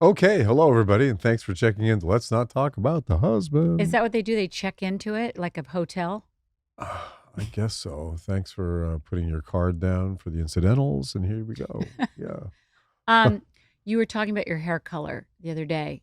Okay, hello everybody, and thanks for checking in. Let's not talk about the husband. Is that what they do? They check into it like a hotel? I guess so. Thanks for putting your card down for the incidentals, and here we go. Yeah. Um, you were talking about your hair color the other day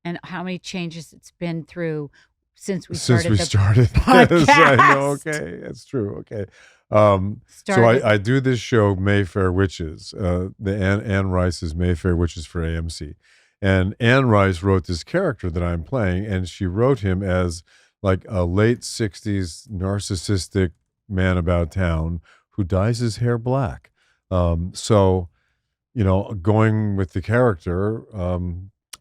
and how many changes it's been through since we Since started we the started this, I know. podcast. Okay, that's true. Okay. So Started. I do this show, Mayfair Witches. The Anne Rice's Mayfair Witches for AMC, and Anne Rice wrote this character that I'm playing, and she wrote him as like a late '60s narcissistic man about town who dyes his hair black. So going with the character,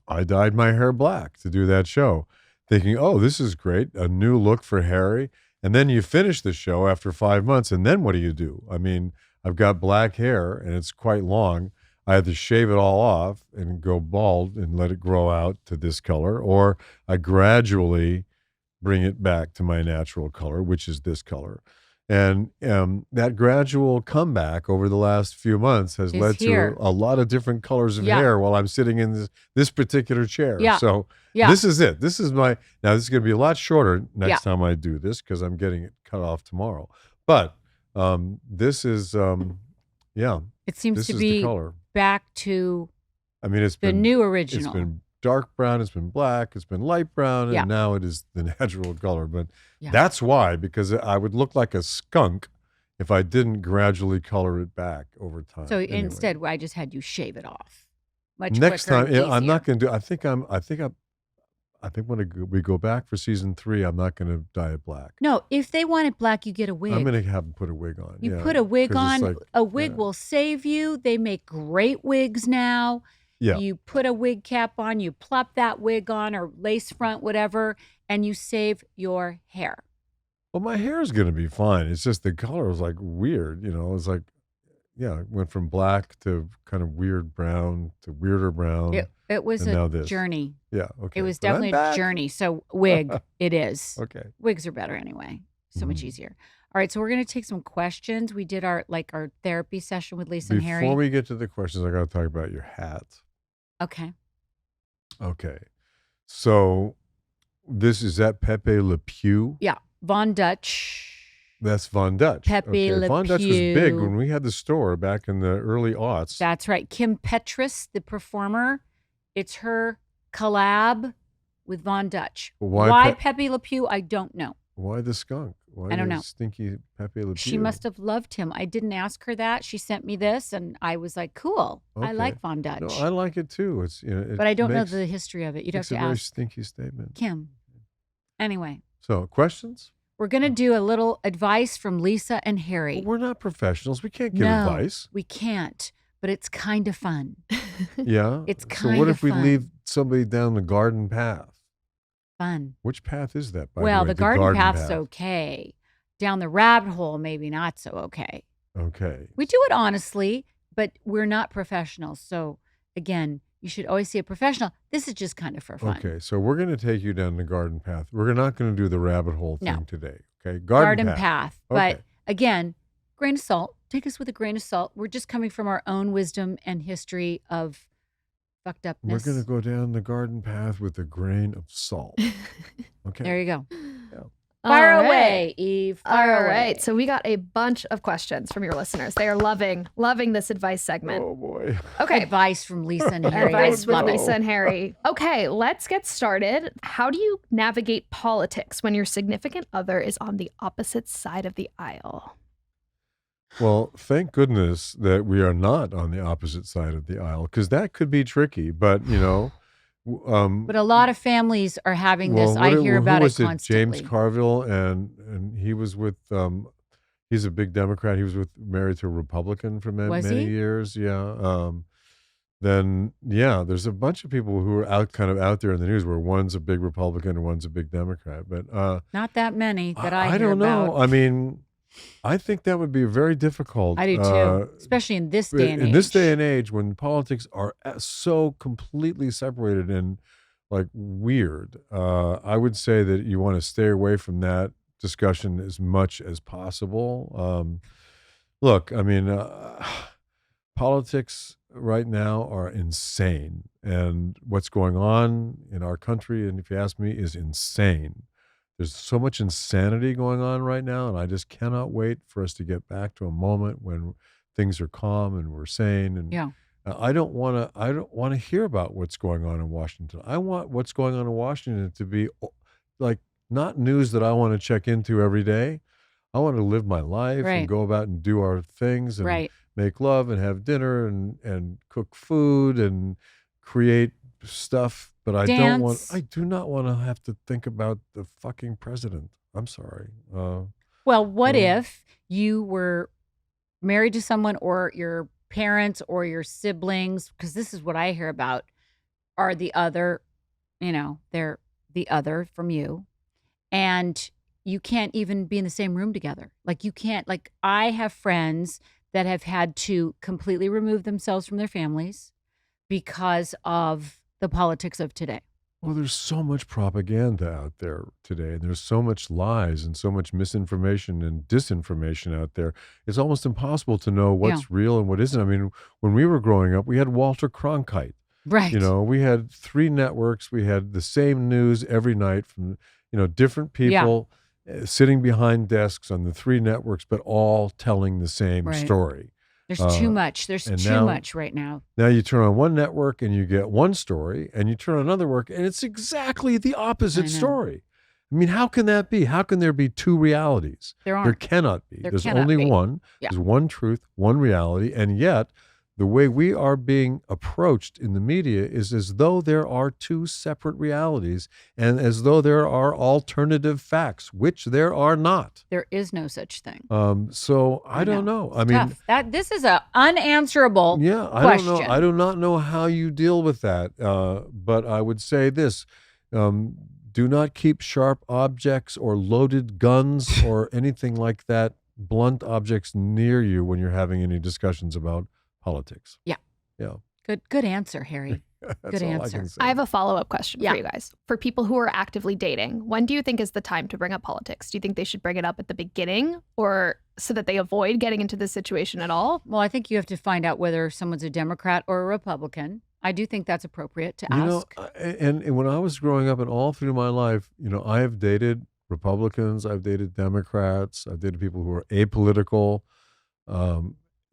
I dyed my hair black to do that show, thinking, oh, this is great, a new look for Harry. And then you finish the show after 5 months, and then what do? I mean, I've got black hair and it's quite long. I had to shave it all off and go bald and let it grow out to this color, or I gradually bring it back to my natural color, which is this color. And that gradual comeback over the last few months has Is led here. to a lot of different colors of Yeah. hair while I'm sitting in this particular chair. Yeah. So Yeah. this is it. This is now this is going to be a lot shorter next Yeah. time I do this because I'm getting it cut off tomorrow. But this is, It seems this to is the be color. back to I mean, it's the been new It's original. been dark brown, it's been black, it's been light brown, Yeah. and now it is the natural color. But Yeah. that's why, because I would look like a skunk if I didn't gradually color it back over time. So Anyway. instead, I just had you shave it off. Much Next quicker time, and I'm not easier. going to do. I think when we go back for season 3, I'm not going to dye it black. No, if they want it black, you get a wig. I'm going to have them put a wig on. You yeah, put a wig 'cause it's on. like, A wig yeah. will save you. They make great wigs now. Yeah. You put a wig cap on, you plop that wig on or lace front, whatever, and you save your hair. Well, my hair is going to be fine. It's just the color was like weird. It's like, yeah, it went from black to kind of weird brown to weirder brown. It was and now a this. journey. Yeah, okay. It was But I'm definitely a back. journey. So wig, it is. Okay. Wigs are better anyway. So much Mhm. easier. All right, so we're going to take some questions. We did our therapy session with Lisa and Harry. Before we get to the questions, I got to talk about your hat. Okay. Okay. So is that Pepe Le Pew? Yeah. Von Dutch. That's Von Dutch. Pepe Le Von Dutch was big Pew. when we had the store back in the early aughts. That's right. Kim Petras, the performer. It's her collab with Von Dutch. Why Pepe Le Pew? I don't know. Why the skunk? Why I don't the know. stinky Pepe Le Pew? She must have loved him. I didn't ask her that. She sent me this, and I was like, "Cool, I Okay. like Von Dutch." No, I like it too. It's but I don't know the history of it. You'd have to a very ask stinky statement. Kim. Anyway, So questions? we're gonna do a little advice from Lisa and Harry. Well, we're not professionals. We can't give No, advice. we can't, but it's kind of fun. Yeah. It's So kind what of if we fun. leave somebody down the garden path? Fun. Which path is that, by Well, the way? the garden path's path. okay. Down the rabbit hole, maybe not so okay. Okay. We do it honestly, but we're not professionals. So again, you should always see a professional. This is just kind of for fun. Okay, so we're going to take you down the garden path. We're not going to do the rabbit hole thing No. today. Okay, Garden path. Okay. But again, grain of salt. Take us with a grain of salt. We're just coming from our own wisdom and history of fucked upness. We're going to go down the garden path with a grain of salt. Okay. There you go. Yeah. Fire All right. away, Eve. Fire All away. right. So we got a bunch of questions from your listeners. They are loving this advice segment. Oh boy. Okay. Advice from Lisa and Harry. Advice with Love it. Lisa and Harry. Okay, let's get started. How do you navigate politics when your significant other is on the opposite side of the aisle? Well, thank goodness that we are not on the opposite side of the aisle, because that could be tricky. But But a lot of families are having this. I hear who about it was constantly. James Carville, and he was with. He's a big Democrat. He was married to a Republican for Was many he? years. Yeah. Then there's a bunch of people who are kind of out there in the news where one's a big Republican and one's a big Democrat. But Not that many that I hear don't know. about. I mean, I think that would be very difficult. I do too, especially in this day and age. In this day and age, when politics are so completely separated and like weird, I would say that you want to stay away from that discussion as much as possible. Look, I mean, Politics right now are insane, and what's going on in our country, and if you ask me, is insane. There's so much insanity going on right now, and I just cannot wait for us to get back to a moment when things are calm and we're sane. And Yeah. I don't want to. I don't want to hear about what's going on in Washington. I want what's going on in Washington to be like not news that I want to check into every day. I want to live my life and Right. go about and do our things and Right. make love and have dinner and cook food and create stuff. But I Dance. do not want to have to think about the fucking president. I'm sorry. Well, what um, if you were married to someone, or your parents or your siblings, because this is what I hear about, are the other, they're the other from you, and you can't even be in the same room together. Like, you can't, like, I have friends that have had to completely remove themselves from their families because of the politics of today. Well, there's so much propaganda out there today, and there's so much lies and so much misinformation and disinformation out there. It's almost impossible to know what's real and what isn't. I mean, when we were growing up, we had Walter Cronkite. Right. We had 3 networks. We had the same news every night from, different people sitting behind desks on the 3 networks, but all telling the same Right. story. There's too much. There's too much right now. Now you turn on one network and you get one story, and you turn on another network and it's exactly the opposite story. I mean, how can that be? How can there be 2 realities? There aren't. There cannot be. There There's cannot only be. one. Yeah. There's one truth, one reality, and yet the way we are being approached in the media is as though there are 2 separate realities and as though there are alternative facts, which there are not. There is no such thing. So I don't know. I mean, tough. This is a unanswerable I question. don't know. I do not know how you deal with that. But I would say this: do not keep sharp objects or loaded guns or anything like that, blunt objects near you when you're having any discussions about politics. Yeah. Yeah. Good answer, Harry. Good answer. I have a follow-up question Yeah. for you guys. For people who are actively dating, when do you think is the time to bring up politics? Do you think they should bring it up at the beginning, or so that they avoid getting into this situation at all? Well, I think you have to find out whether someone's a Democrat or a Republican. I do think that's appropriate to ask. And when I was growing up and all through my life, I have dated Republicans, I've dated Democrats, I've dated people who are apolitical.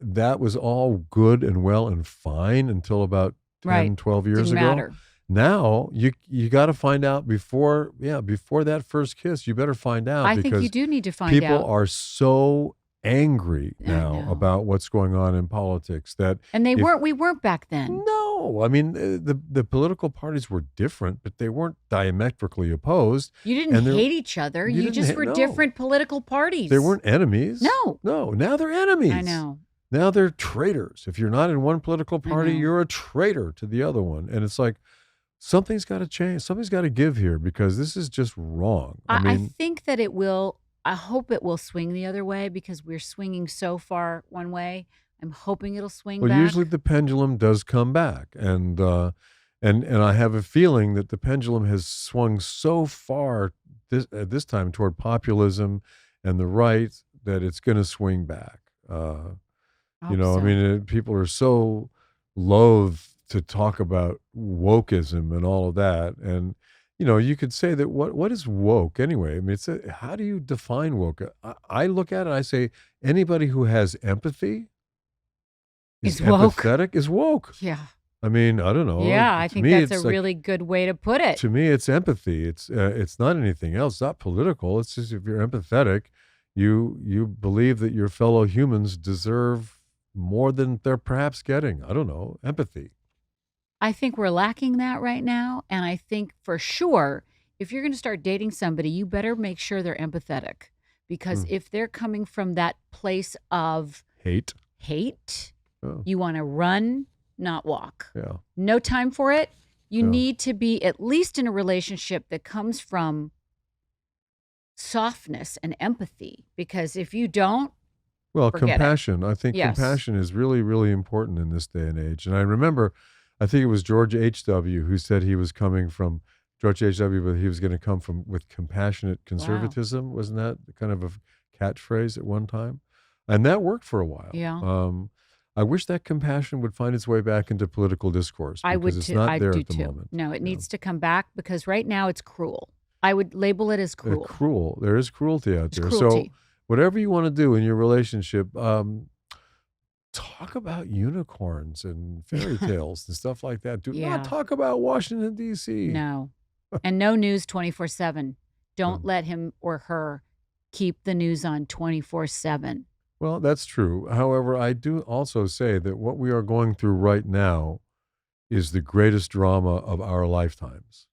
That was all good and well and fine until about 10, 12 years Didn't ago. matter. Now you got to find out before that first kiss. You better find out. I because think you do need to find people out. are so angry I now know. about what's going on in politics that And we weren't back then. no, I mean the political parties were different, but they weren't diametrically opposed. You didn't hate each other. You just were no. different political parties. They weren't enemies. No. Now they're enemies. I know. Now they're traitors. If you're not in one political party, know. you're a traitor to the other one. And it's like, something's got to change. Something's got to give here because this is just wrong. I think that it will. I hope it will swing the other way because we're swinging so far one way. I'm hoping it'll swing back. Usually the pendulum does come back. And I have a feeling that the pendulum has swung so far at this time toward populism and the right that it's going to swing back. I mean, People are so loath to talk about wokeism and all of that. And, you could say that what is woke anyway? I mean, how do you define woke? I look at it, I say anybody who has empathy is woke. Empathetic is woke. Yeah. I mean, I don't know. Yeah, I To think me, that's it's a really good way to put it. To me, it's empathy. It's not anything else. It's not political. It's just if you're empathetic, you believe that your fellow humans deserve more than they're perhaps getting. I don't know. Empathy. I think we're lacking that right now. And I think for sure, if you're going to start dating somebody, you better make sure they're empathetic. Because if they're coming from that place of Hate. Oh. you want to run, not walk. Yeah. No time for it. You Yeah. need to be at least in a relationship that comes from softness and empathy. Because if you don't, Well, forget it. compassion. I think Yes. compassion is really, really important in this day and age. And I remember, I think it was George H.W. who said he was coming from George H.W., but he was going to come from with compassionate conservatism. Wasn't that kind of a catchphrase at one time? And that worked for a while. Yeah. I wish that compassion would find its way back into political discourse I would because it's too. not I there do at the too. moment. No, it Yeah. needs to come back because right now it's cruel. I would label it as cruel. Cruel. There is cruelty out It's there. cruelty. So whatever you want to do in your relationship, talk about unicorns and fairy tales and stuff like that. Do Yeah. not talk about Washington, D.C. No. And no news 24/7. Don't let him or her keep the news on 24/7. Well, that's true. However, I do also say that what we are going through right now is the greatest drama of our lifetimes.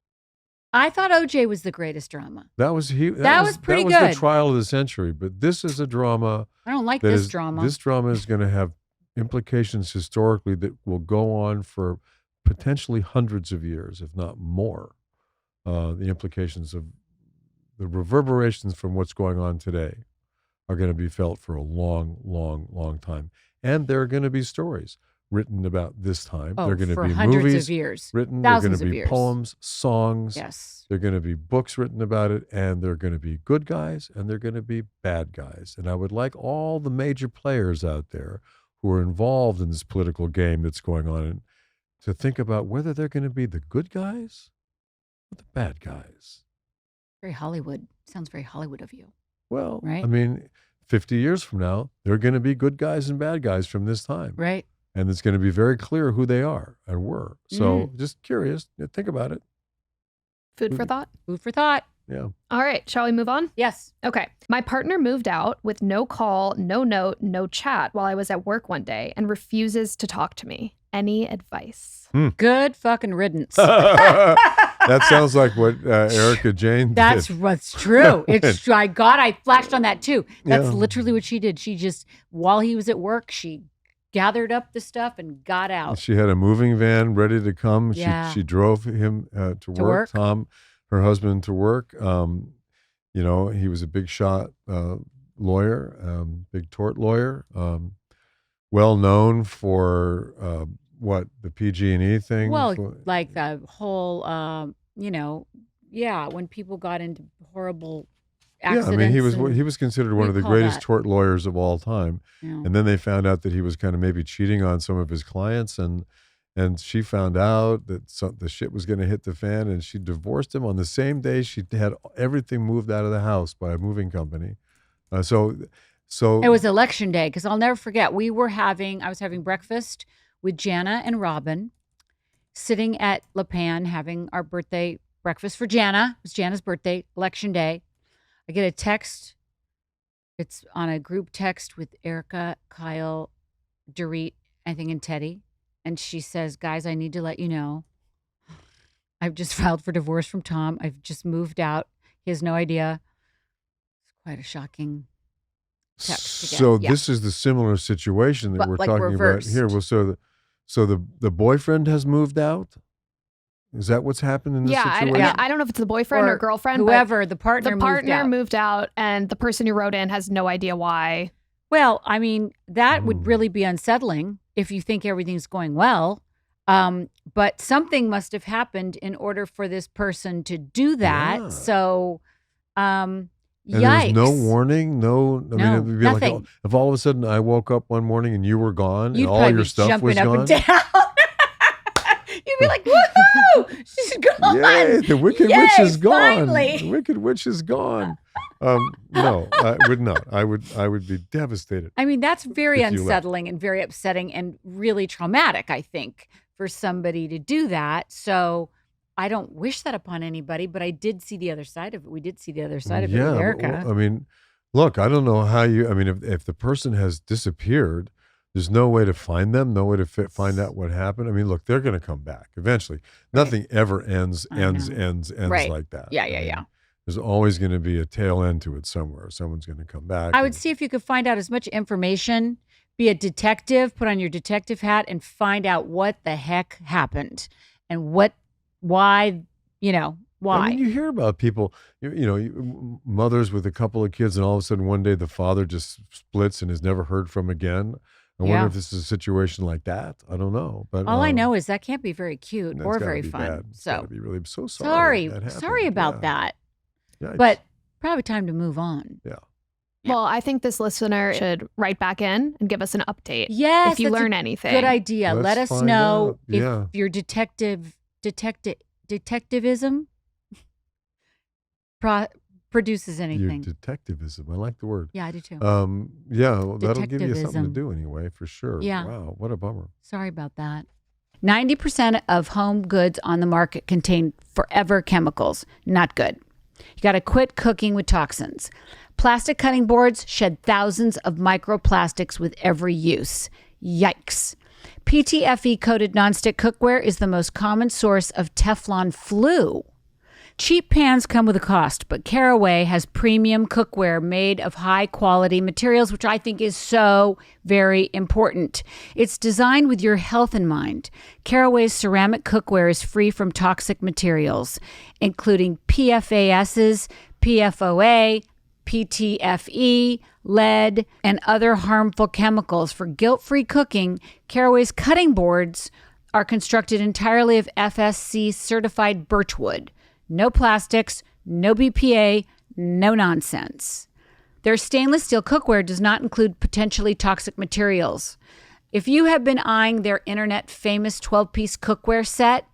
I thought OJ was the greatest drama. That was was pretty that was good. the trial of the century. But this is a drama. I don't like that this is- drama. This drama is going to have implications historically that will go on for potentially hundreds of years, if not more. The implications of the reverberations from what's going on today are going to be felt for a long, long, long time. And there are going to be stories written about this time. Oh, There are going to for be hundreds movies of years. written. Thousands There are of going to be years. poems, songs. Yes. There are going to be books written about it, and there are going to be good guys, and there are going to be bad guys. And I would like all the major players out there who are involved in this political game that's going on to think about whether they're going to be the good guys or the bad guys. Very Hollywood. Sounds very Hollywood of you. Well, Right. I mean, 50 years from now, there are going to be good guys and bad guys from this time. Right. And it's going to be very clear who they are and were. So just curious. Think about it. Food for thought. Food for thought. Yeah. All right, shall we move on? Yes. Okay. My partner moved out with no call, no note, no chat while I was at work one day and refuses to talk to me. Any advice? Good fucking riddance. That sounds like what Erica Jane did. That's what's true. It's true. I flashed on that too. That's Yeah. literally what she did. She just, while he was at work, she gathered up the stuff and got out. She had a moving van ready to come. Yeah. She drove him to work. Tom, her husband, to work. You know, he was a big shot lawyer, big tort lawyer, well known for the PG&E thing. Well, like the whole, when people got into horrible accidents. Yeah, I mean, he was considered one of the greatest tort lawyers of all time. Yeah. And then they found out that he was kind of maybe cheating on some of his clients, and she found out that the shit was going to hit the fan, and she divorced him on the same day she had everything moved out of the house by a moving company. So it was election day, because I'll never forget. I was having breakfast with Jana and Robin, sitting at La Pan having our birthday breakfast for Jana. It was Jana's birthday, election day. I get a text. It's on a group text with Erica, Kyle, Dorit, I think, and Teddy. And she says, guys, I need to let you know, I've just filed for divorce from Tom. I've just moved out. He has no idea. It's quite a shocking text again. So Yeah. this is the similar situation that But, we're like, talking reversed. about here. Well, so the boyfriend has moved out? Is that what's happened in this situation? I don't know if it's the boyfriend or girlfriend, whoever, the partner but the moved partner out. moved out, and the person who wrote in has no idea why. Well, I mean, that would really be unsettling if you think everything's going well. But something must have happened in order for this person to do that. Yeah. So, And yikes. there was no warning, I mean, No, it would be nothing. like if all of a sudden I woke up one morning and you were gone You'd and all probably your be stuff was jumping up gone. and down. You'd be like, woohoo, she's gone. Yay, the wicked Yay, witch is gone. finally. The wicked witch is gone. No, I would not. I would be devastated. I mean, that's very If you left. unsettling and very upsetting and really traumatic, I think, for somebody to do that. So I don't wish that upon anybody, but I did see the other side of it. We did see the other side of it with but, Erica. I mean, look, I don't know how if the person has disappeared, there's no way to find them, no way to find out what happened. I mean, look, they're going to come back eventually. Nothing ever ends I know. Right. like that. Yeah, I yeah, mean, yeah. There's always going to be a tail end to it somewhere. Someone's going to come back. I would see if you could find out as much information, be a detective, put on your detective hat and find out what the heck happened and why. I mean, you hear about people, mothers with a couple of kids, and all of a sudden one day the father just splits and is never heard from again. I wonder if this is a situation like that. I don't know. But all I know is that can't be very cute that's or gotta very be fun. bad. It's So gotta be really so sorry. that happened. sorry about Yeah. that. Yeah, But probably time to move on. Yeah. Well, I think this listener should write back in and give us an update. Yes, if you that's a learn anything. Good idea. Let's Let us find know out. Yeah. if your detectivism produces Your anything. detectivism. I like the word. Yeah, I do too. Yeah, well, that'll give you something to Detectivism. do anyway, for sure. Yeah. Wow, what a bummer. Sorry about that. 90% of home goods on the market contain forever chemicals. Not good. You got to quit cooking with toxins. Plastic cutting boards shed thousands of microplastics with every use. Yikes. PTFE-coated nonstick cookware is the most common source of Teflon flu. Cheap pans come with a cost, but Caraway has premium cookware made of high-quality materials, which I think is so very important. It's designed with your health in mind. Caraway's ceramic cookware is free from toxic materials, including PFASs, PFOA, PTFE, lead, and other harmful chemicals. For guilt-free cooking, Caraway's cutting boards are constructed entirely of FSC-certified birchwood. No plastics, no BPA, no nonsense. Their stainless steel cookware does not include potentially toxic materials. If you have been eyeing their internet famous 12-piece cookware set,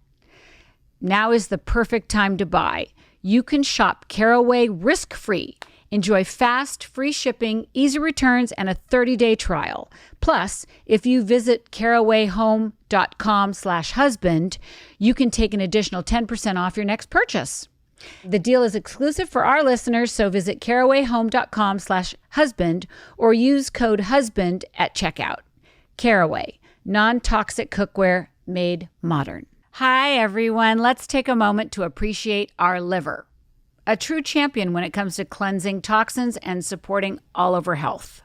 now is the perfect time to buy. You can shop Caraway risk-free. Enjoy fast, free shipping, easy returns, and a 30-day trial. Plus, if you visit carawayhome.com/husband, you can take an additional 10% off your next purchase. The deal is exclusive for our listeners, so visit carawayhome.com/husband or use code HUSBAND at checkout. Caraway, non-toxic cookware made modern. Hi, everyone. Let's take a moment to appreciate our liver. A true champion when it comes to cleansing toxins and supporting all over health.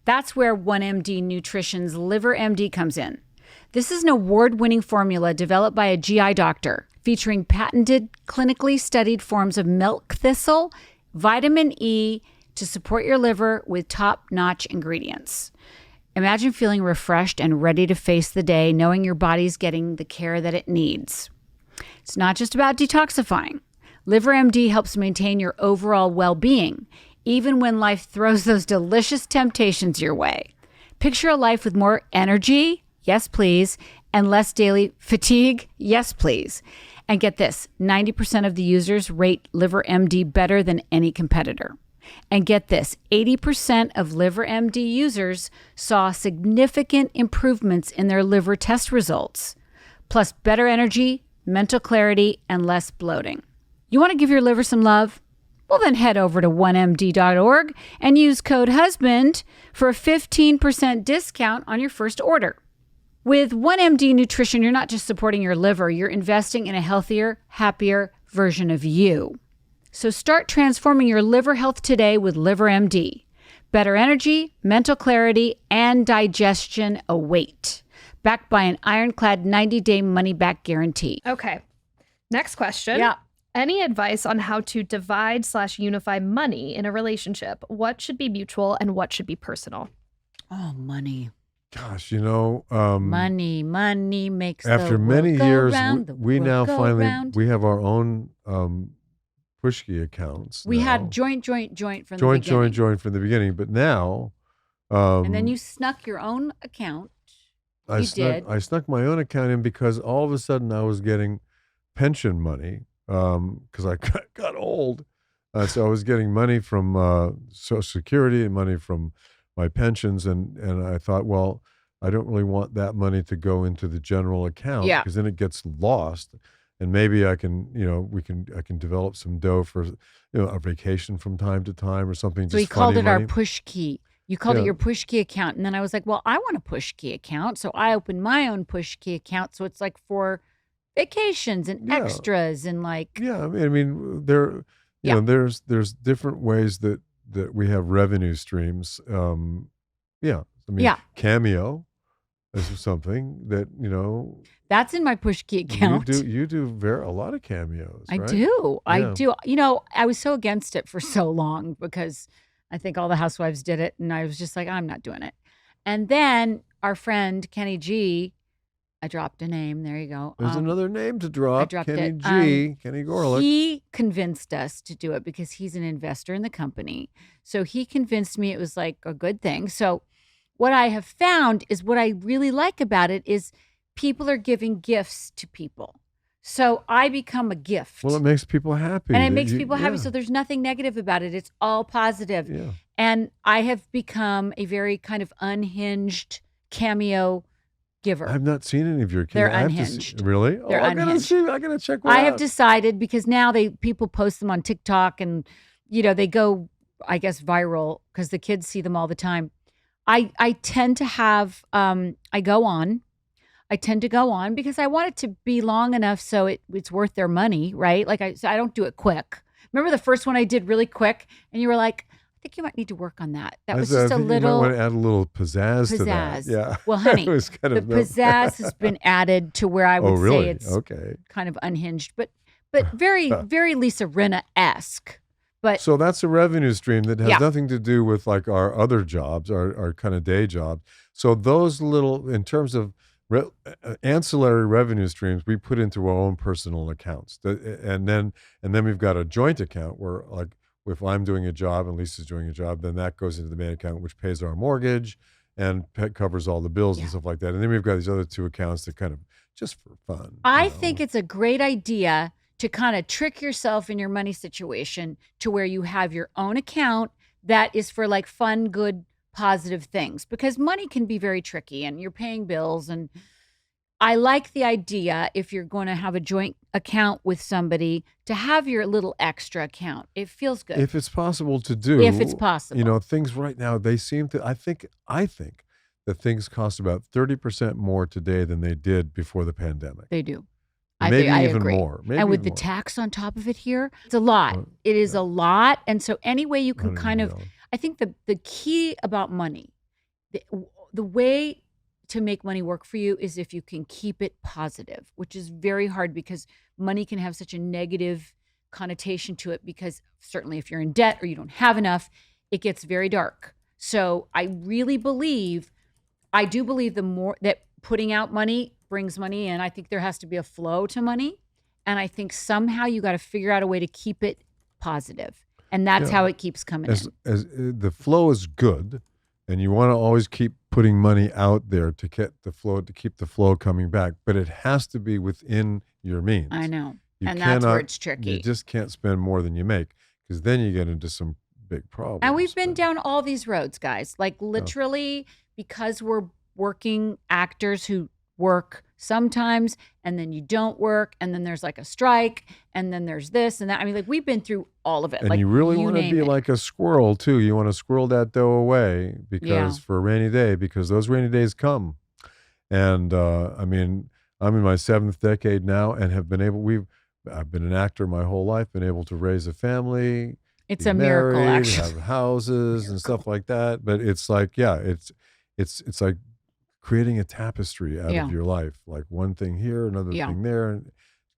That's where 1MD Nutrition's Liver MD comes in. This is an award-winning formula developed by a GI doctor featuring patented, clinically studied forms of milk thistle, vitamin E to support your liver with top-notch ingredients. Imagine feeling refreshed and ready to face the day, knowing your body's getting the care that it needs. It's not just about detoxifying. Liver MD helps maintain your overall well-being, even when life throws those delicious temptations your way. Picture a life with more energy, yes please, and less daily fatigue, yes please. And get this, 90% of the users rate Liver MD better than any competitor. And get this, 80% of Liver MD users saw significant improvements in their liver test results, plus better energy, mental clarity, and less bloating. You want to give your liver some love? Well, then head over to 1md.org and use code HUSBAND for a 15% discount on your first order. With 1MD Nutrition, you're not just supporting your liver, you're investing in a healthier, happier version of you. So start transforming your liver health today with Liver MD. Better energy, mental clarity, and digestion await. Backed by an ironclad 90-day money-back guarantee. Okay. Next question. Yeah. Any advice on how to divide/unify money in a relationship? What should be mutual and what should be personal? Oh, money. Gosh, Money makes after the many world go years, round, the we world now go finally round. we have our own Pushki accounts. We now. had joint from the beginning. Joint from the beginning, but now, And then you snuck your own account. I snuck my own account in because all of a sudden I was getting pension money because I got old. So I was getting money from Social Security and money from my pensions, and I thought, well, I don't really want that money to go into the general account because then it gets lost. And maybe I can, I can develop some dough for, a vacation from time to time or something. So just he called it funny our money. push key. You called it your push key account. And then I was like, well, I want a push key account. So I opened my own push key account. So it's like for vacations and extras and like. Yeah. I mean, there's different ways that we have revenue streams. Cameo is something that, That's in my push key account. You do a lot of cameos, right? I do. Yeah. I do. I was so against it for so long because I think all the housewives did it. And I was just like, I'm not doing it. And then our friend Kenny G, I dropped a name. There you go. There's another name to drop. dropped Kenny it. G. Kenny Gorlick. He convinced us to do it because he's an investor in the company. So he convinced me it was like a good thing. So what I have found is what I really like about it is people are giving gifts to people. So I become a gift. Well, it makes people happy. And it makes people happy. So there's nothing negative about it. It's all positive. Yeah. And I have become a very kind of unhinged cameo giver. I've not seen any of your kids. They're unhinged. Really? They're unhinged. I gotta check one I out. have decided because now people post them on TikTok and they go, I guess, viral because the kids see them all the time. I tend to have I tend to go on because I want it to be long enough so it's worth their money, right? So I don't do it quick. Remember the first one I did really quick and you were like, I think you might need to work on that. That was just a little. You might want to add a little pizzazz to that. Yeah. Well, honey, it was kind of pizzazz has been added to where I would really? say it's okay. Kind of unhinged, but very, very Lisa Rinna-esque. But so that's a revenue stream that has nothing to do with like our other jobs, our kind of day jobs. So those little, in terms of ancillary revenue streams, we put into our own personal accounts, and then we've got a joint account where, like, if I'm doing a job and Lisa's doing a job, then that goes into the main account, which pays our mortgage and covers all the bills and stuff like that. And then we've got these other two accounts that kind of just for fun. I think it's a great idea to kind of trick yourself in your money situation to where you have your own account that is for like fun, good, positive things, because money can be very tricky and you're paying bills. And I like the idea, if you're going to have a joint account with somebody, to have your little extra account. It feels good. If it's possible to do. If it's possible. Things right now, they seem to, I think that things cost about 30% more today than they did before the pandemic. They do. Maybe I even agree. more. And with the tax on top of it here, it's a lot. It is a lot. And so any way you can kind of, I think the key about money, the way to make money work for you is if you can keep it positive, which is very hard because money can have such a negative connotation to it, because certainly if you're in debt or you don't have enough, it gets very dark. So I do believe the more that putting out money brings money in. I think there has to be a flow to money. And I think somehow you got to figure out a way to keep it positive. And that's how it keeps coming in. As the flow is good, and you want to always keep putting money out there to get the flow, to keep the flow coming back, but it has to be within your means. I know. That's where it's tricky. You just can't spend more than you make, because then you get into some big problems. And we've been down all these roads, guys. Like literally, because we're working actors who work sometimes, and then you don't work, and then there's like a strike, and then there's this and that. I mean, like, we've been through all of it. And like, you really want to be like a squirrel too. You want to squirrel that dough away for a rainy day, because those rainy days come. And I mean, I'm in my 7th decade now, and I've been an actor my whole life, been able to raise a family. It's a miracle, actually. Have houses and stuff like that. But it's like, it's like creating a tapestry out of your life, like one thing here, another thing there, and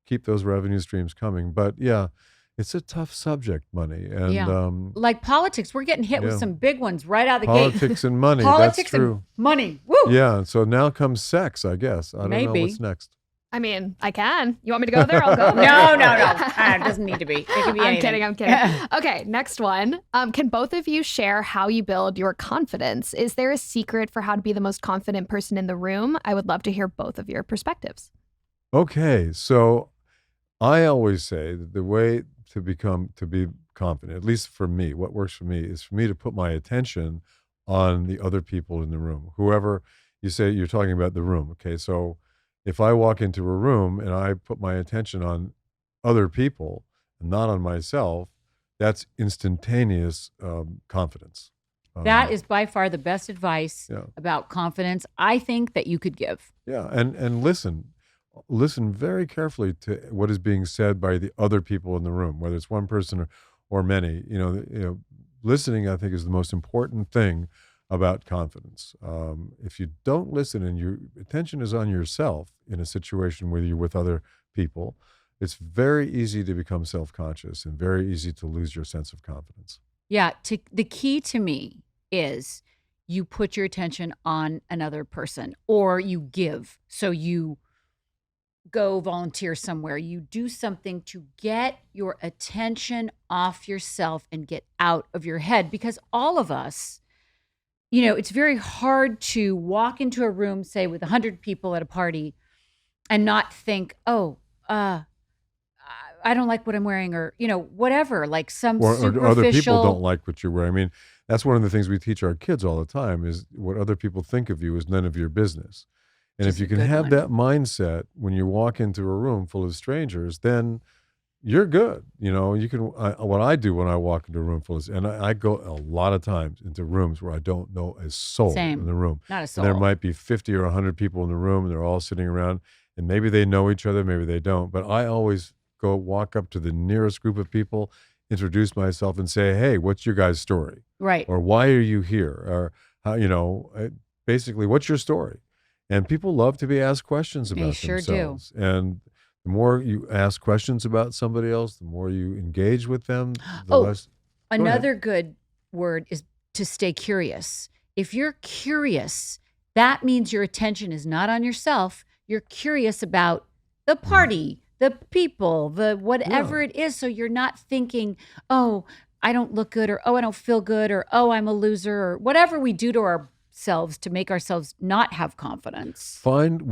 keep those revenue streams coming. But it's a tough subject, money. And like politics, we're getting hit with some big ones right out of the politics gate. Politics and money, Politics that's true. And money, woo! Yeah, so now comes sex, I guess. I don't know what's next. I mean, I can. You want me to go there? I'll go there. No. It doesn't need to be. It can be anything. I'm kidding. Okay, next one. Can both of you share how you build your confidence? Is there a secret for how to be the most confident person in the room? I would love to hear both of your perspectives. Okay, so I always say that the way to be confident, at least for me, what works for me is for me to put my attention on the other people in the room. Whoever you say, you're talking about the room. Okay, so if I walk into a room and I put my attention on other people and not on myself, that's instantaneous confidence. That is by far the best advice about confidence, I think, that you could give. Yeah, and listen very carefully to what is being said by the other people in the room, whether it's one person or many. Listening, I think, is the most important thing about confidence. If you don't listen and your attention is on yourself in a situation where you're with other people, it's very easy to become self-conscious and very easy to lose your sense of confidence. Yeah, the key to me is you put your attention on another person, or you give. So you go volunteer somewhere. You do something to get your attention off yourself and get out of your head, because all of us, it's very hard to walk into a room, say with 100 people at a party, and not think, I don't like what I'm wearing, or, whatever, like some or superficial. other people don't like what you're wearing. I mean, that's one of the things we teach our kids all the time, is what other people think of you is none of your business. And Which if is you a can good have one. that mindset when you walk into a room full of strangers, then you're good. You can, what I do when I walk into a room full of, and I go a lot of times into rooms where I don't know a soul Same. in the room. Not a And soul. there might be 50 or 100 people in the room, and they're all sitting around, and maybe they know each other, maybe they don't. But I always go walk up to the nearest group of people, introduce myself, and say, "Hey, what's your guys' story? Right. Or why are you here? Or how, basically, what's your story?" And people love to be asked questions They about sure do. themselves. And the more you ask questions about somebody else, the more you engage with them, the Oh, less. ahead. Another good word is to stay curious. If you're curious, that means your attention is not on yourself. You're curious about the party, the people, the whatever it is. So you're not thinking, oh, I don't look good, or oh, I don't feel good, or oh, I'm a loser, or whatever we do to ourselves to make ourselves not have confidence. Find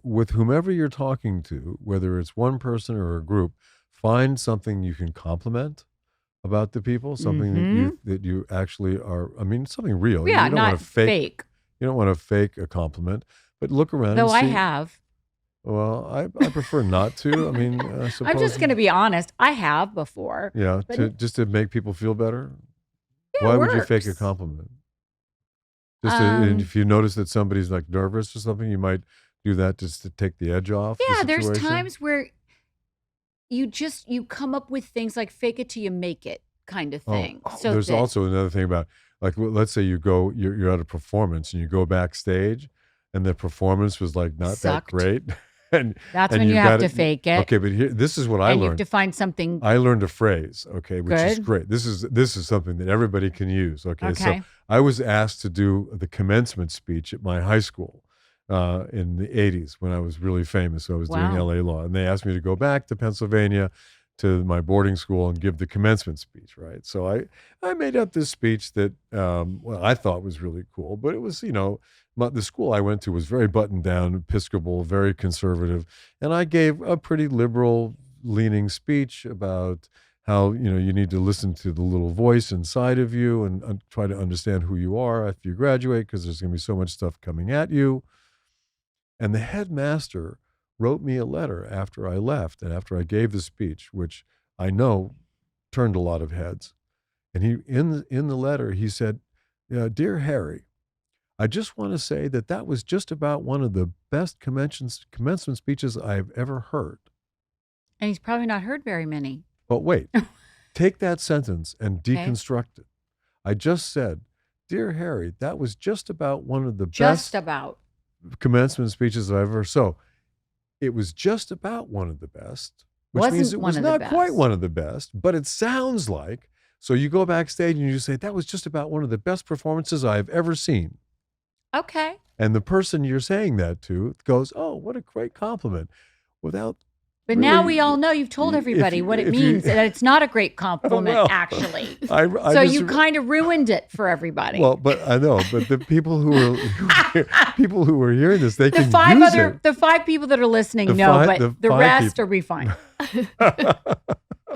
with whomever you're talking to, whether it's one person or a group, find something you can compliment about the people, something that you actually are. I mean, something real. Yeah, you don't not want to fake. fake. You don't want to fake a compliment, but look around. Though and see. I have. Well, I prefer not to. I mean, I'm just going to be honest. I have before. Yeah, but just to make people feel better. Yeah, Why it would you fake a works. compliment? And if you notice that somebody's like nervous or something, you might do that just to take the edge off. Yeah, the there's situation. times where you come up with things like fake it till you make it kind of thing. So there's also another thing about, like, let's say you're at a performance and you go backstage, and the performance was like not Sucked. that great. And that's and when you you've have got to fake it. Okay, but this is what I and you learned. have to find something. I learned a phrase, okay, which is Good. great. This is something that everybody can use. Okay, so Okay. I was asked to do the commencement speech at my high school in the 80s when I was really famous. So I was doing Wow. LA law, and they asked me to go back to Pennsylvania to my boarding school and give the commencement speech, right? So I made up this speech that I thought was really cool, but it was, the school I went to was very buttoned down, Episcopal, very conservative, and I gave a pretty liberal leaning speech about how you need to listen to the little voice inside of you and try to understand who you are after you graduate, because there's going to be so much stuff coming at you. And the headmaster wrote me a letter after I left and after I gave the speech, which I know turned a lot of heads. And he in the letter he said, "Dear Harry, I just want to say that was just about one of the best commencement speeches I've ever heard." And he's probably not heard very many. But wait, take that sentence and deconstruct it. I just said, "Dear Harry, that was just about one of the best commencement speeches I've ever." So it was just about one of the best, which means it was not quite one of the best, but it sounds like. So you go backstage and you say, "That was just about one of the best performances I've ever seen." Okay. And the person you're saying that to goes, "Oh, what a great compliment," without. But really, now we all know, you've told everybody what it means, that it's not a great compliment, actually. So you kind of ruined it for everybody. Well, but I know, but the people who are hearing this, they can use it. The 5 people that are listening but the rest will be fine.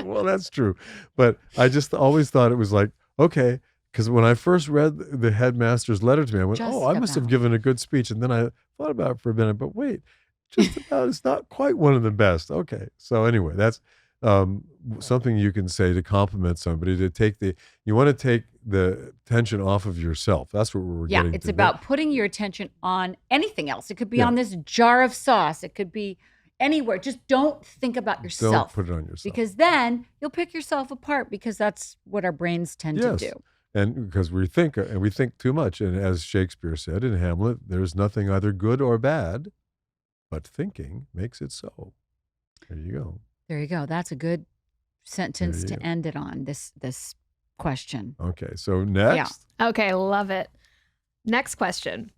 Well, that's true. But I just always thought it was like, okay, because when I first read the headmaster's letter to me, I went, I must have given a good speech. And then I thought about it for a minute, but wait, just about, it's not quite one of the best. Okay. So anyway, that's something you can say to compliment somebody, you want to take the tension off of yourself. That's what we're getting to. Yeah, it's about putting your attention on anything else. It could be on this jar of sauce. It could be anywhere. Just don't think about yourself. Don't put it on yourself. Because then you'll pick yourself apart, because that's what our brains tend to do. And because we think too much. And as Shakespeare said in Hamlet, there's nothing either good or bad, but thinking makes it so. There you go. There you go. That's a good sentence to end it on, this question. Okay, so next. Yeah. Okay, love it. Next question.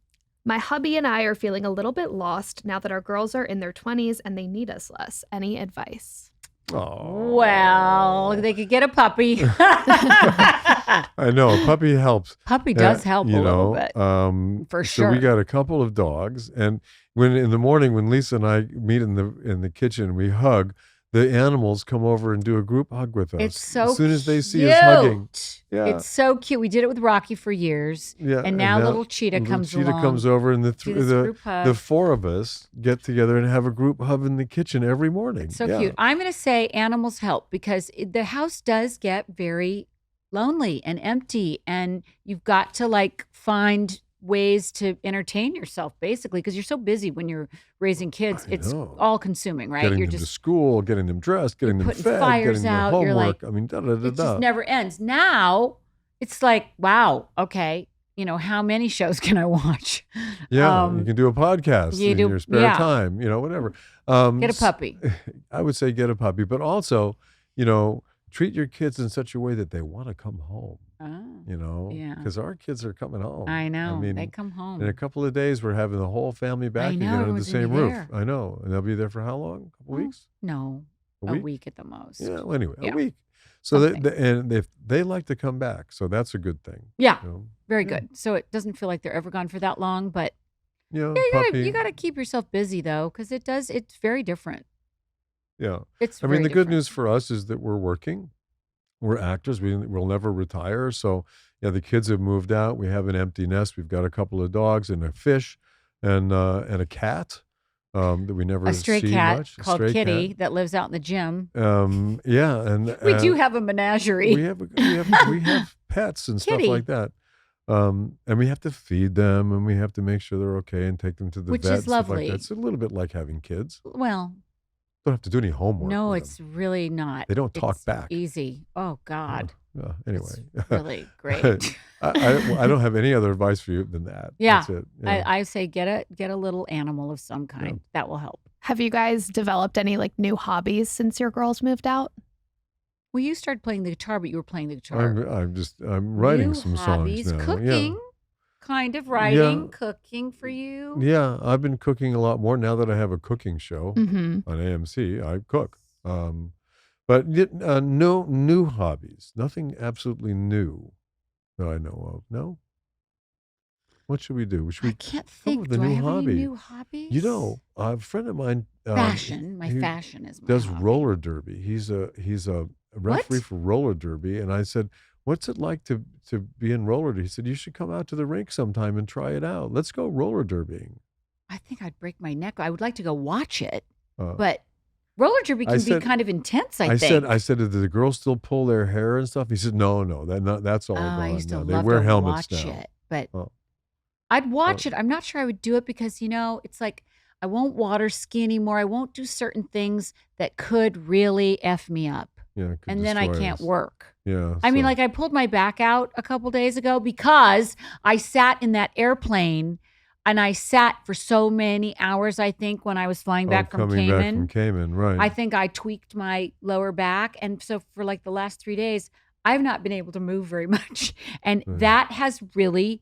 My hubby and I are feeling a little bit lost now that our girls are in their 20s and they need us less. Any advice? Oh. Well, they could get a puppy. I know. A puppy helps. Puppy does help a little bit. For So we sure. got a couple of dogs. And when in the morning, when Lisa and I meet in the kitchen, we hug, the animals come over and do a group hug with us. It's so as soon as they see cute. us hugging. Yeah. It's so cute. We did it with Rocky for years. Yeah, And now little Cheetah comes along. Cheetah comes over, and Do this group hug. the four of us get together and have a group hug in the kitchen every morning. It's so cute. I'm going to say animals help because the house does get very lonely and empty, and you've got to like find ways to entertain yourself basically because you're so busy when you're raising kids. It's all consuming, right? Getting You're them just to school, getting them dressed, getting them putting fed, fires getting their out. homework. You're like, I mean, da-da-da-da. it just never ends. Now it's like, wow, okay, how many shows can I watch? Yeah, you can do a podcast in your spare time, whatever. Get a puppy. I would say get a puppy, but also, treat your kids in such a way that they want to come home. Yeah. Because our kids are coming home. I know. I mean, they come home. In a couple of days, we're having the whole family back again under the same roof. I know. And they'll be there for how long? A couple weeks? No, a week at the most. Yeah, well, anyway, a week. So and if they like to come back, so that's a good thing. Yeah, very good. So it doesn't feel like they're ever gone for that long, but you got to keep yourself busy though, because it's very different. Yeah, it's. I mean, the good news for us is that we're working. We're actors. We'll never retire. So the kids have moved out. We have an empty nest. We've got a couple of dogs and a fish, and a cat. That we never a stray see cat much. called Kitty that lives out in the gym. Yeah, and we do have a menagerie. We have pets and stuff like that. And we have to feed them, and we have to make sure they're okay, and take them to the Which vet. is lovely. Stuff like that. It's a little bit like having kids. Well, don't have to do any homework. No, it's really not. They don't talk back. Easy. Oh God. Anyway, it's really great. I don't have any other advice for you than that. Yeah, that's it. I say get a little animal of some kind. Yeah. That will help. Have you guys developed any like new hobbies since your girls moved out? Well, you started playing the guitar, but you were playing the guitar. I'm writing new some hobbies, songs now. cooking, kind of writing, cooking for you. Yeah, I've been cooking a lot more now that I have a cooking show on AMC. I cook. But no new hobbies. Nothing absolutely new that I know of. No? What should we do? I can't think. Do I new have hobby? any new hobbies? A friend of mine. Fashion. My fashion is my does hobby. roller derby. He's a referee for roller derby. And I said, what's it like to be in roller derby? He said, you should come out to the rink sometime and try it out. Let's go roller derbying. I think I'd break my neck. I would like to go watch it, but roller derby can be kind of intense. I think. I said, do the girls still pull their hair and stuff? He said, no, that's all gone I used to now. love They wear to helmets watch now. it, but I'd watch it. I'm not sure I would do it because it's like I won't water ski anymore. I won't do certain things that could really F me up. Yeah, and then I can't work. Yeah. I mean, like I pulled my back out a couple days ago because I sat in that airplane. And I sat for so many hours, I think, when I was flying back from Cayman. Back from Cayman, right. I think I tweaked my lower back. And so for like the last 3 days, I've not been able to move very much. And that has really,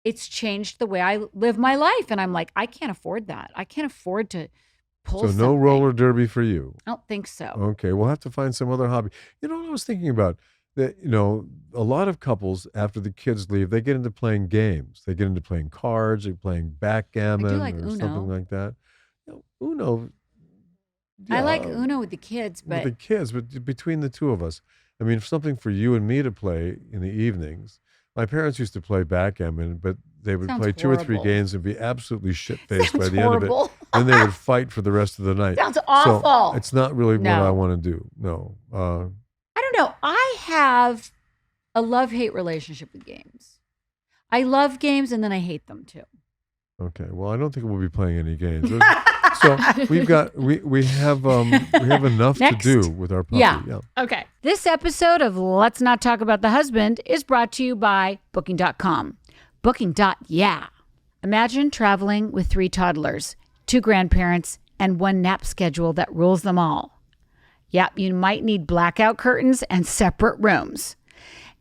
it's changed the way I live my life. And I'm like, I can't afford that. I can't afford to pull something. No roller derby for you? I don't think so. Okay, we'll have to find some other hobby. You know what I was thinking about? That, a lot of couples, after the kids leave, they get into playing games. They get into playing cards or playing backgammon or Uno. something like that. Uno. I like Uno with the kids, but between the two of us, I mean, something for you and me to play in the evenings. My parents used to play backgammon, but they would play 2 or 3 games and be absolutely shit-faced by the end of it. Then they would fight for the rest of the night. Sounds awful. So it's not really what I want to do. No. I don't know. I have a love-hate relationship with games. I love games and then I hate them too. Okay. Well, I don't think we'll be playing any games. So we have enough to do with our puppy. Yeah. Okay. This episode of Let's Not Talk About the Husband is brought to you by Booking.com. Booking.yeah. Imagine traveling with 3 toddlers, 2 grandparents, and 1 nap schedule that rules them all. Yep, you might need blackout curtains and separate rooms.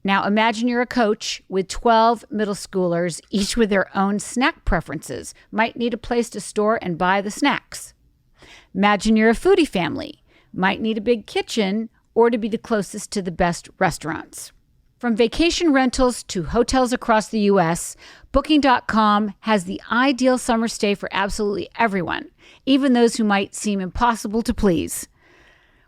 Now imagine you're a coach with 12 middle schoolers, each with their own snack preferences, might need a place to store and buy the snacks. Imagine you're a foodie family, might need a big kitchen or to be the closest to the best restaurants. From vacation rentals to hotels across the U.S., Booking.com has the ideal summer stay for absolutely everyone, even those who might seem impossible to please.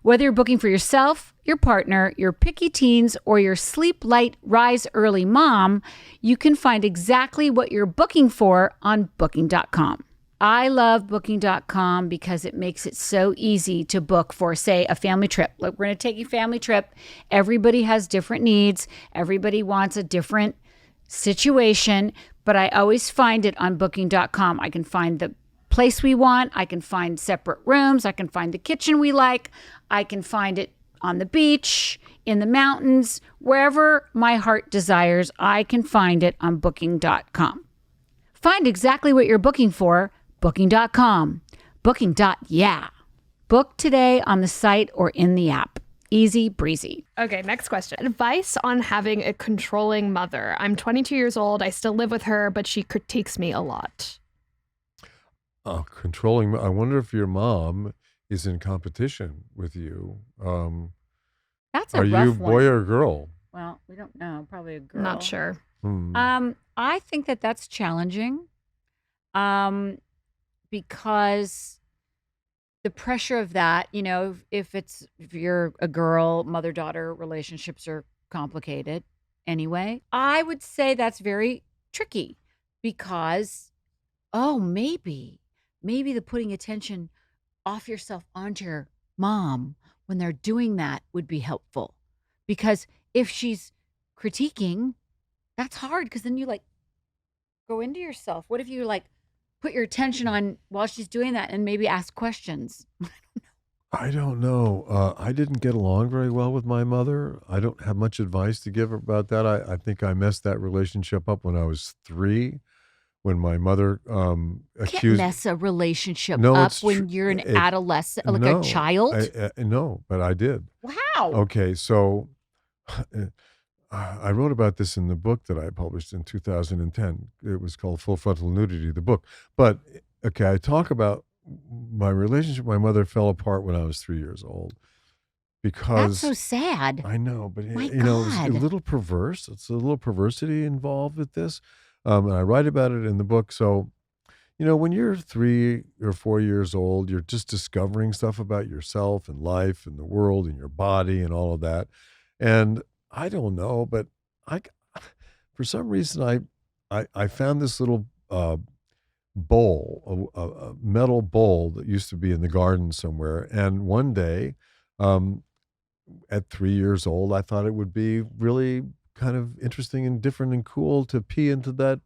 Whether you're booking for yourself, your partner, your picky teens, or your sleep light, rise early mom, you can find exactly what you're booking for on Booking.com. I love Booking.com because it makes it so easy to book for, say, a family trip. Look, we're going to take a family trip. Everybody has different needs. Everybody wants a different situation, but I always find it on Booking.com. I can find the place we want. I can find separate rooms. I can find the kitchen we like. I can find it on the beach, in the mountains, wherever my heart desires, I can find it on Booking.com. Find exactly what you're booking for, Booking.com. Booking.yeah. Book today on the site or in the app. Easy breezy. Okay, next question. Advice on having a controlling mother. I'm 22 years old. I still live with her, but she critiques me a lot. Controlling. I wonder if your mom is in competition with you. That's a Are rough you one. boy or girl? Well, we don't know. Probably a girl. Not sure. I think that that's challenging, because the pressure of that, you know, if you're a girl, mother-daughter relationships are complicated anyway. I would say that's very tricky because, maybe the putting attention off yourself onto your mom when they're doing that would be helpful. Because if she's critiquing, that's hard because then you like go into yourself. What if you like put your attention on while she's doing that and maybe ask questions? I don't know. I didn't get along very well with my mother. I don't have much advice to give her about that. I think I messed that relationship up when I was 3, when my mother Can't accused. mess a relationship No, up it's when you're an it- adolescent, like no, a child. no, but I did. Wow. Okay, so I wrote about this in the book that I published in 2010. It was called Full Frontal Nudity, the book. But okay, I talk about my relationship with my mother fell apart when I was 3 years old That's because so sad. I know, but My it was a God. little perverse. It's a little perversity involved with this, and I write about it in the book. So, when you're 3 or 4 years old, you're just discovering stuff about yourself and life and the world and your body and all of that. And I don't know, but I, for some reason, I found this little bowl, a metal bowl that used to be in the garden somewhere. And one day, at 3 years old, I thought it would be really kind of interesting and different and cool to pee into that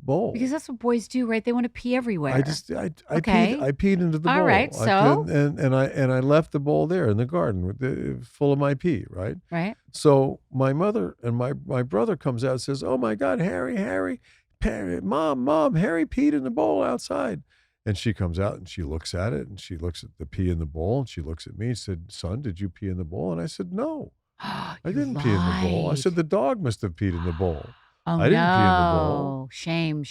bowl. Because that's what boys do, right? They want to pee everywhere. I peed into the All bowl. right, so? And I left the bowl there in the garden full of my pee, right? Right? So my mother and my brother comes out and says, "Oh my God, Harry, Mom, Harry peed in the bowl outside." And she comes out and she looks at it and she looks at the pee in the bowl and she looks at me and said, "Son, did you pee in the bowl?" And I said, "No, I didn't pee in the bowl." I said, "The dog must have peed in the bowl. Oh, I didn't pee in the bowl." no. Shame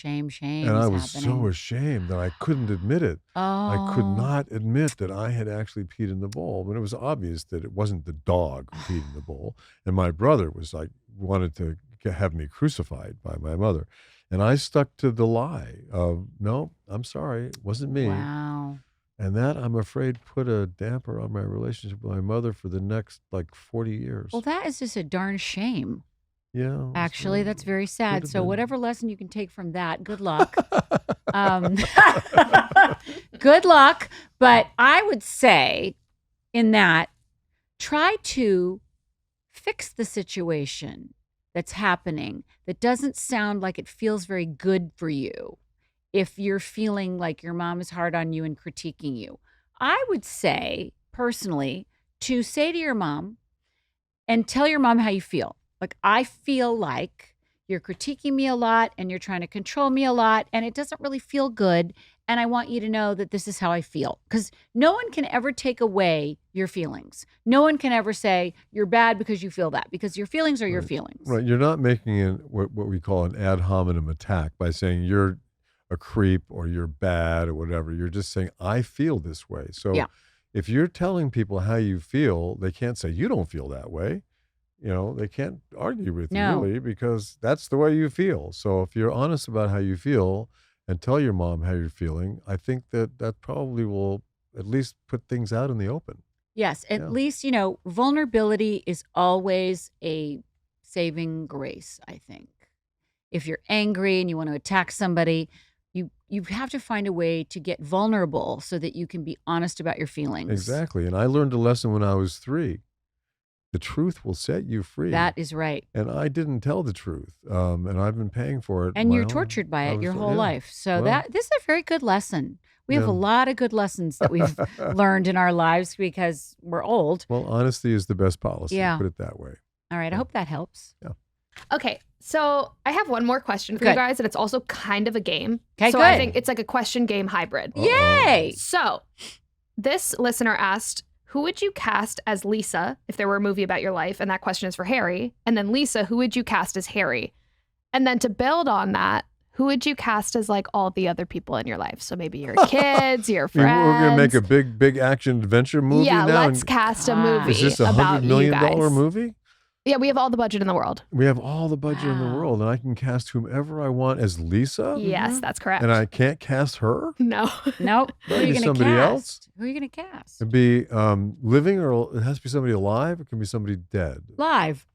And I is was so happening. ashamed that I couldn't admit it. I could Oh. not admit that I had actually peed in the bowl. But it was obvious that it wasn't the dog who peed in the bowl. And my brother was like, wanted to have me crucified by my mother. And I stuck to the lie of, no, I'm sorry, it wasn't me. Wow. And that, I'm afraid, put a damper on my relationship with my mother for the next 40 years. Well, that is just a darn shame. Yeah. Actually, that's very sad. have So been. whatever lesson you can take from that, good luck. Good luck. But I would say in that, try to fix the situation that's happening that doesn't sound like it feels very good for you. If you're feeling like your mom is hard on you and critiquing you, I would say personally to say to your mom and tell your mom how you feel. Like, I feel like you're critiquing me a lot and you're trying to control me a lot and it doesn't really feel good. And I want you to know that this is how I feel. Because no one can ever take away your your feelings. No one can ever say you're bad because you feel that, because your feelings are your feelings. Right. You're not making what we call an ad hominem attack by saying you're a creep or you're bad or whatever. You're just saying, I feel this way. So Yeah. if you're telling people how you feel, they can't say you don't feel that way. They can't argue with you No. really, because that's the way you feel. So if you're honest about how you feel and tell your mom how you're feeling, I think that probably will at least put things out in the open. Yes, at Yeah. least, vulnerability is always a saving grace, I think. If you're angry and you want to attack somebody, you have to find a way to get vulnerable so that you can be honest about your feelings. Exactly. And I learned a lesson when I was 3. The truth will set you free. That is right. And I didn't tell the truth. And I've been paying for it. And you're tortured by it your whole life. So this is a very good lesson. We have a lot of good lessons that we've learned in our lives because we're old. Well, honesty is the best policy. Yeah. Put it that way. All right. I hope that helps. Yeah. Okay, so I have one more question for you guys, and it's also kind of a game. Okay, so good. I think it's like a question game hybrid. Yay! So this listener asked, who would you cast as Lisa if there were a movie about your life? And that question is for Harry. And then Lisa, who would you cast as Harry? And then to build on that, who would you cast as like all the other people in your life? So maybe your kids, your friends. We're going to make a big action adventure movie Yeah, now? let's cast a movie Is this a about $100 million you guys. movie? Yeah, we have all the budget in the world. We have all the budget in the Wow. world, and I can cast whomever I want as Lisa? Yes, that's correct. And I can't cast her? No. Nope. Who are Maybe you going to somebody cast? else? Who are you going to cast? It'd be living, or it has to be somebody alive. It can be somebody dead. Live.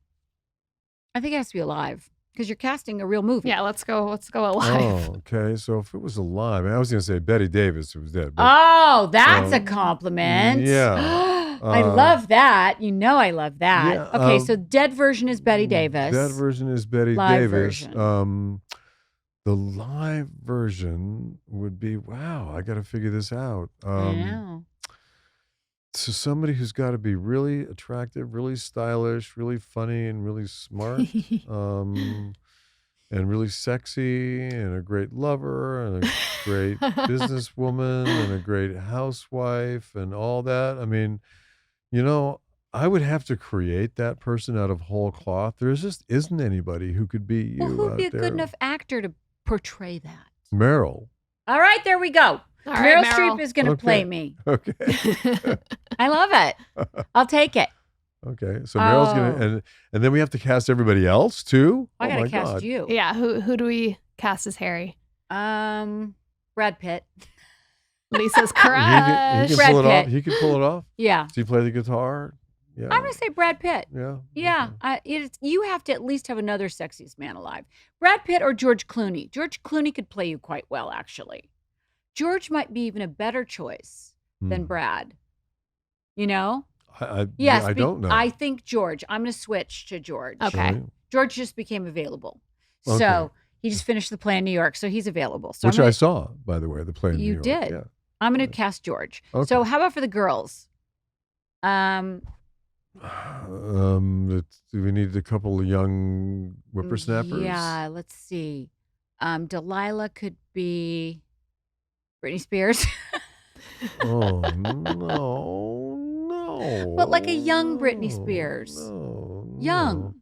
I think it has to be alive because you're casting a real movie. Yeah, let's go alive. Oh, okay. So if it was alive, I was going to say Betty Davis, who was dead. But Oh, that's So, a compliment. yeah. I love that. I love that. Yeah, Okay, so dead version is Betty Davis. That version is Betty Live Davis. version. The live version would be, wow, I got to figure this out. I know. So somebody who's got to be really attractive, really stylish, really funny, and really smart, and really sexy, and a great lover, and a great businesswoman, and a great housewife, and all that. I mean, I would have to create that person out of whole cloth. There just isn't anybody who could be you Well, who would be a out there. good enough actor to portray that? Meryl. All right, there we go. All right, Meryl Meryl. Streep is going to Okay. play me. Okay. I love it. I'll take it. Okay. So Meryl's gonna, and then we have to cast everybody else too. I Oh got to my cast God. you. Yeah, who do we cast as Harry? Brad Pitt. Lisa's He crush. can Brad pull it off. Pitt. He can pull it off. Yeah. Does he play the guitar? Yeah. I'm going to say Brad Pitt. Yeah. Yeah, Okay. you have to at least have another sexiest man alive. Brad Pitt or George Clooney. George Clooney could play you quite well, actually. George might be even a better choice than Hmm. Brad. You know? Yes. I don't know. I think George. I'm going to switch to George. Okay. Right. George just became available. Okay. So he just finished the play in New York, so he's available. So Which I saw, by the way, the play in New You York. did. Yeah. I'm going to cast George. Okay. So how about for the girls? Do we need a couple of young whippersnappers? Yeah, let's see. Delilah could be Britney Spears. Oh no. But like a young Britney Spears. No. Young.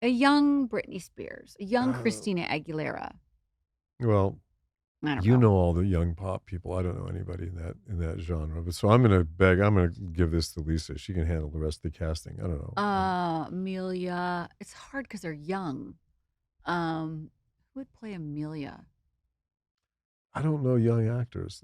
A young Britney Spears. A young Christina Aguilera. Well, I don't you know. know all the young pop people. I don't know anybody in that genre. But so I'm gonna give this to Lisa. She can handle the rest of the casting. I don't know. Amelia. It's hard because they're young. Who would play Amelia? I don't know young actors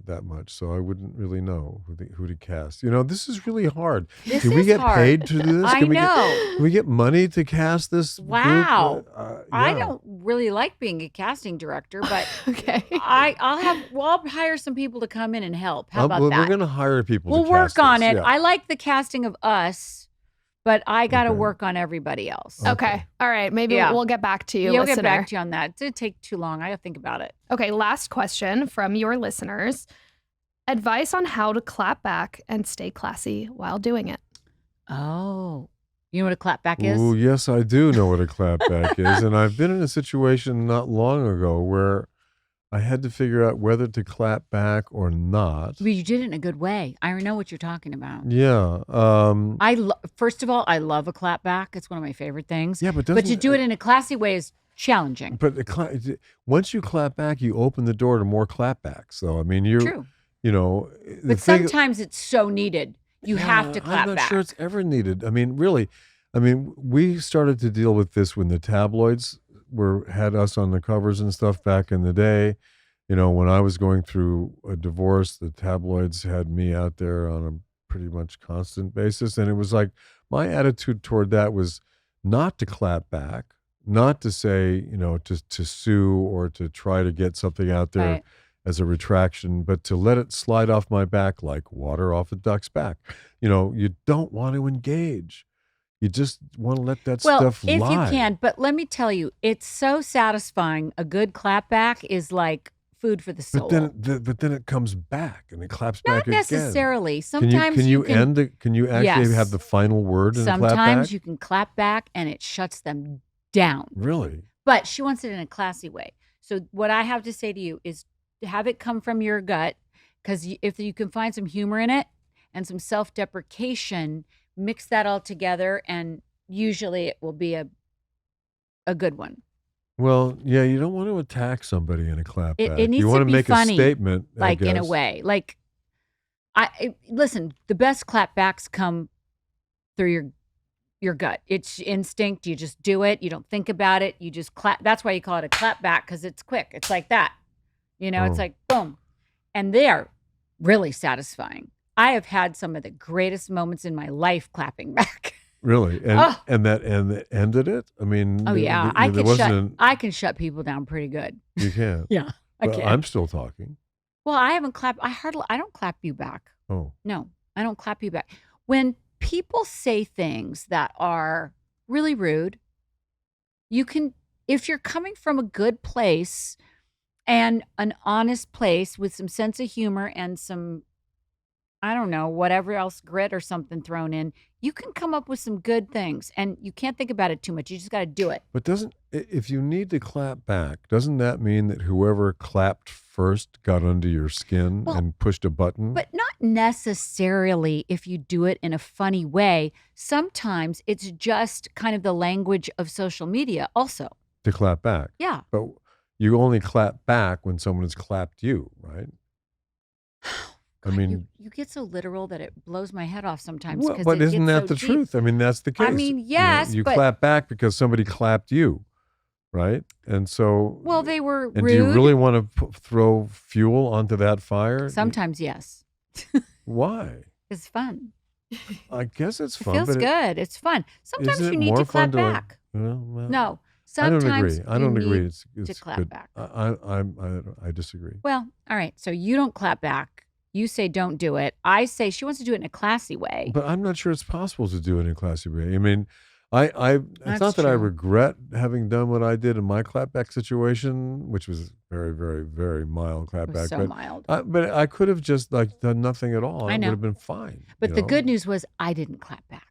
that much, so I wouldn't really know who to cast. This is really hard. This Can we is get hard. paid to do this? I Can know. we get money to cast this? Wow. Group? I Yeah. don't really like being a casting director, but Okay. I'll hire some people to come in and help. How about We're that? going to hire people. We'll to work cast on this. it. Yeah. I like the casting of us, but I got to Okay. work on everybody else. Okay. All right. Maybe Yeah. we'll get back to you, You'll listener. get back to you on that. It didn't take too long. I got to think about it. Okay. Last question from your listeners. Advice on how to clap back and stay classy while doing it. Oh, you know what a clapback is? Oh, yes, I do know what a clapback is. And I've been in a situation not long ago where I had to figure out whether to clap back or not. But you did it in a good way. I know what you're talking about. Yeah. First of all, I love a clap back. It's one of my favorite things. Yeah, but to doesn't do it in a classy way is challenging. But once you clap back, you open the door to more clapbacks. Though I mean, True. You know, But sometimes it's so needed. You have to clap I'm not back. sure it's ever needed. I mean, really, we started to deal with this when the tabloids had us on the covers and stuff back in the day. You know, when I was going through a divorce, the tabloids had me out there on a pretty much constant basis, and it was like my attitude toward that was not to clap back, not to say, to sue or to try to get something out there Right. as a retraction, but to let it slide off my back like water off a duck's back. You don't want to engage. You just want to let that stuff lie. If you can, but let me tell you, it's so satisfying. A good clap back is like food for the soul. But then it comes back and it claps back again. Not necessarily. Can you Sometimes can you actually Yes. have the final word in a clap back? Sometimes you can clap back and it shuts them down. Really? But she wants it in a classy way. So what I have to say to you is have it come from your gut, because if you can find some humor in it and some self-deprecation, mix that all together, and usually it will be a good one. Well, yeah, you don't want to attack somebody in a clap It back. needs You want to to be make funny, a statement, I like in a guess. way. Like listen, the best clapbacks come through your gut. It's instinct. You just do it. You don't think about it. You just clap. That's why you call it a clap back, because it's quick. It's like that. It's Oh. like boom. And they are really satisfying. I have had some of the greatest moments in my life clapping back. Really? And Oh. and that ended it? I mean, Oh yeah, there wasn't I can shut people down pretty good. you can't. Yeah, I But can. I'm still talking. Well, I haven't clapped. I don't clap you back. Oh. No, I don't clap you back. When people say things that are really rude, if you're coming from a good place and an honest place with some sense of humor and some, I don't know, whatever else, grit or something thrown in, you can come up with some good things, and you can't think about it too much. You just got to do it. But if you need to clap back, doesn't that mean that whoever clapped first got under your skin Well, and pushed a button? But not necessarily if you do it in a funny way. Sometimes it's just kind of the language of social media also. To clap back. Yeah. But you only clap back when someone has clapped you, right? I God, mean, you get so literal that it blows my head off sometimes. well, 'Cause but it isn't gets that so the deep. truth? I mean, that's the case. I mean, yes, you but clap back because somebody clapped you, right? And so, well, they were and rude. do you really want to throw fuel onto that fire? Sometimes, yes. Why? It's fun. I guess it's It fun. feels but good. It's fun. Sometimes isn't it you need more to clap fun to, back. well, No, I don't sometimes agree. I you don't agree. need It's to clap good. back. I disagree. Well, all right. So you don't clap back. You say don't do it. I say she wants to do it in a classy way. But I'm not sure it's possible to do it in a classy way. I mean, it's That's not that I true. regret having done what I did in my clapback situation, which was very, very, very mild It was clapback. so mild. But I could have just done nothing at all. I It know. would have been fine. But the good news was I didn't clap back.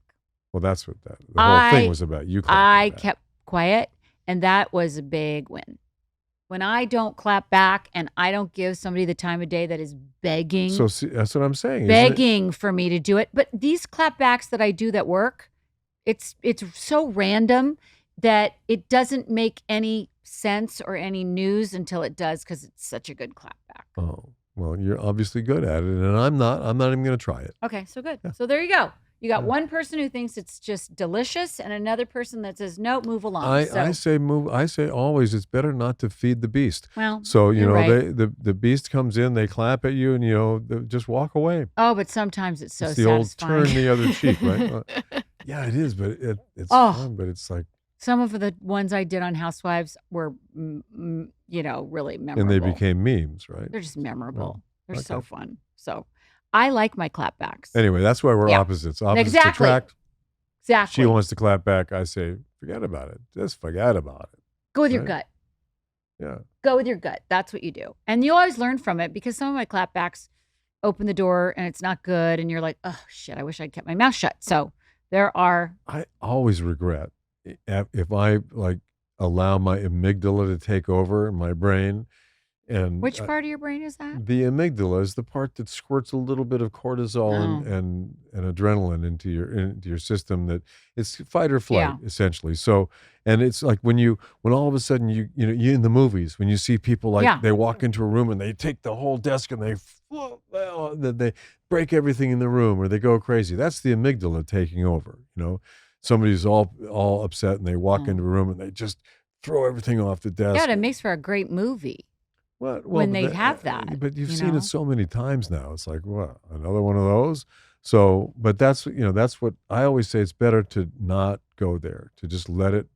Well, that's what the whole thing was about. You clapping I back. kept quiet, and that was a big win. When I don't clap back and I don't give somebody the time of day that is begging, So see, that's what I'm saying. isn't it? begging for me to do it. But these clapbacks that I do that work, it's so random that it doesn't make any sense or any news until it does, because it's such a good clapback. Oh, well, you're obviously good at it, and I'm not. I'm not even going to try it. Okay, so good. Yeah. So there you go. You got Yeah. one person who thinks it's just delicious, and another person that says no, move along. I say move. I say always, it's better not to feed the beast. Well, So you're right. the beast comes in, they clap at you, and just walk away. Oh, but sometimes it's so It's the old satisfying. turn the other cheek, right? Yeah, it is, but it's Oh. fun. But it's like, Some of the ones I did on Housewives were, really memorable. and they became memes, right? They're just memorable. They're so okay. fun. So I like my clapbacks. Anyway, that's why we're Yeah. opposites. Opposites Exactly. attract. Exactly. She wants to clap back. I say, forget about it. Just forget about it. Go with your right? gut. Yeah. Go with your gut. That's what you do. And you always learn from it, because some of my clapbacks open the door and it's not good. And you're like, oh, shit, I wish I'd kept my mouth shut. So there are. I always regret if I allow my amygdala to take over my brain And Which part of your brain is that? the amygdala is the part that squirts a little bit of cortisol Oh. and adrenaline into your system. That it's fight or flight, Yeah. essentially. So, and it's like when all of a sudden you in the movies, when you see people like Yeah. they walk into a room and they take the whole desk and they break everything in the room, or they go crazy. That's the amygdala taking over. Somebody's all upset and they walk into a room and they just throw everything off the desk. Yeah, it makes for a great movie. Well, when but they have that, but you've you seen know? it so many times now. It's like, what, another one of those? So, but that's what I always say. It's better to not go there, to just let it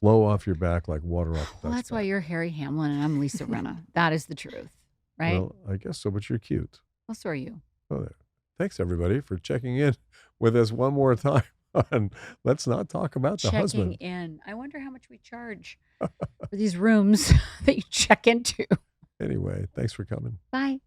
flow off your back like water off a Well, duck's that's why back. you're Harry Hamlin and I'm Lisa Rinna. That is the truth, right? Well, I guess so, but you're cute. Well, so are you. Oh, there. Thanks everybody for checking in with us one more time on Let's Not Talk About the Checking Husband. in. I wonder how much we charge for these rooms that you check into. Anyway, thanks for coming. Bye.